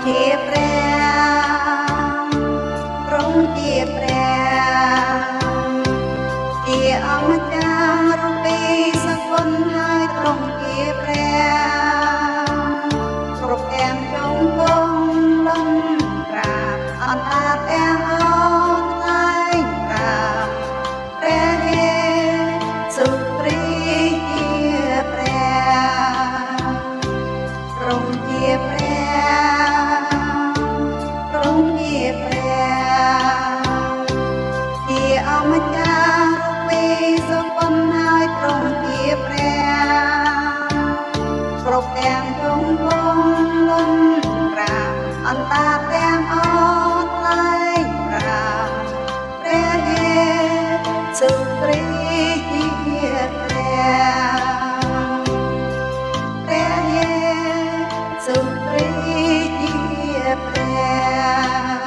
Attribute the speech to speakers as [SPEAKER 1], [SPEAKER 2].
[SPEAKER 1] ជាព្រះទ្រង់ជាព្រះជាអម្ចាស់រូពីសកលហើយទ្រង់ជាព្រះគ្រប់ទាំងចុងគង់លំក្រាបអន្តរទាំងអស់ថ្លែងក្រាបព្រះយេស៊ូវគ្រីស្ទជាព្រះទ្រង់ជាព្រះទ្រង់ជាព្រះជាអម្ចាស់រូពីសកលហើយទ្រង់ជាព្រះគ្រប់ទាំងចុងគង់លំក្រាបអន្តរទាំងអស់ថ្លែងក្រាបព្រះយេស៊ូវគ្រីស្ទជាព្រះយេស៊ូវគ្រីស្ទជាព្រះ